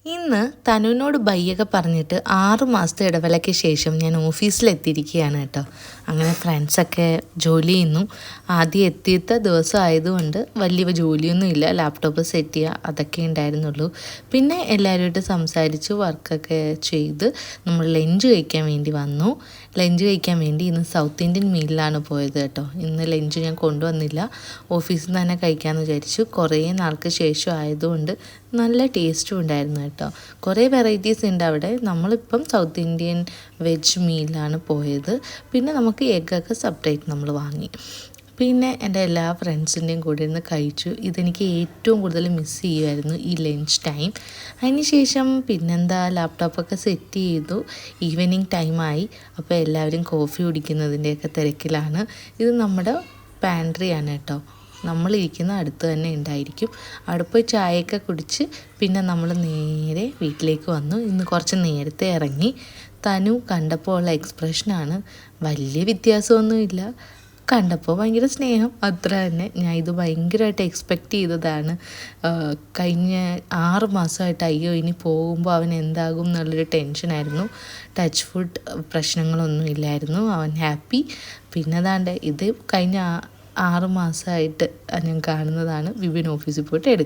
ഇന്ന് തനുവിനോട് ബയ്യൊക്കെ പറഞ്ഞിട്ട് 6 മാസത്തെ ഇടവേളയ്ക്ക് ശേഷം ഞാൻ ഓഫീസിലെത്തിയിരിക്കുകയാണ് കേട്ടോ. അങ്ങനെ ഫ്രണ്ട്സൊക്കെ ജോലി ചെയ്യുന്നു. ആദ്യം എത്തിയത്തെ ദിവസം ആയതുകൊണ്ട് വലിയ ജോലിയൊന്നും ഇല്ല, ലാപ്ടോപ്പ് സെറ്റ് ചെയ്യുക അതൊക്കെ ഉണ്ടായിരുന്നുള്ളൂ. പിന്നെ എല്ലാവരുമായിട്ട് സംസാരിച്ച് വർക്കൊക്കെ ചെയ്ത് നമ്മൾ ലഞ്ച് കഴിക്കാൻ വേണ്ടി വന്നു. ലഞ്ച് കഴിക്കാൻ വേണ്ടി ഇന്ന് സൗത്ത് ഇന്ത്യൻ മീലിലാണ് പോയത് കേട്ടോ. ഇന്ന് ലഞ്ച് ഞാൻ കൊണ്ടുവന്നില്ല, ഓഫീസിൽ നിന്ന് തന്നെ കഴിക്കാമെന്ന് വിചാരിച്ചു. കുറേ നാൾക്ക് ശേഷം ആയതുകൊണ്ട് നല്ല ടേസ്റ്റും ഉണ്ടായിരുന്നു കേട്ടോ. കുറേ വെറൈറ്റീസ് ഉണ്ട് അവിടെ. നമ്മളിപ്പം സൗത്ത് ഇന്ത്യൻ വെജ് മീലാണ് പോയത്. പിന്നെ നമുക്ക് എഗ്ഗൊക്കെ സെപ്പറേറ്റ് നമ്മൾ വാങ്ങി. പിന്നെ എൻ്റെ എല്ലാ ഫ്രണ്ട്സിൻ്റെയും കൂടെ ഇരുന്ന് കഴിച്ചു. ഇതെനിക്ക് ഏറ്റവും കൂടുതൽ മിസ് ചെയ്യുമായിരുന്നു ഈ ലഞ്ച് ടൈം. അതിന് ശേഷം പിന്നെന്താ, ലാപ്ടോപ്പൊക്കെ സെറ്റ് ചെയ്തു. ഈവനിങ് ടൈമായി. അപ്പോൾ എല്ലാവരും കോഫി കുടിക്കുന്നതിൻ്റെയൊക്കെ തിരക്കിലാണ്. ഇത് നമ്മുടെ പാൻട്രിയാണ് കേട്ടോ. നമ്മളിരിക്കുന്ന അടുത്ത് തന്നെ ഉണ്ടായിരിക്കും. അവിടെ പോയി ചായയൊക്കെ കുടിച്ച് പിന്നെ നമ്മൾ നേരെ വീട്ടിലേക്ക് വന്നു. ഇന്ന് കുറച്ച് നേരത്തെ ഇറങ്ങി. തനു കണ്ടപ്പോൾ ഉള്ള എക്സ്പ്രഷനാണ്, വലിയ വ്യത്യാസമൊന്നുമില്ല, കണ്ടപ്പോൾ ഭയങ്കര സ്നേഹം, അത്ര തന്നെ. ഞാൻ ഇത് ഭയങ്കരമായിട്ട് എക്സ്പെക്റ്റ് ചെയ്തതാണ്. കഴിഞ്ഞ 6 മാസമായിട്ട് അയ്യോ ഇനി പോകുമ്പോൾ അവൻ എന്താകും എന്നുള്ളൊരു ടെൻഷനായിരുന്നു. ടച്ച് ഫുഡ് പ്രശ്നങ്ങളൊന്നും ഇല്ലായിരുന്നു, അവൻ ഹാപ്പി. പിന്നെ അതാണ്ട് ഇത് കഴിഞ്ഞ 6 മാസമായിട്ട് ഞാൻ കാണുന്നതാണ്. വിപിൻ ഓഫീസിൽ പോയിട്ട് എടുക്കും.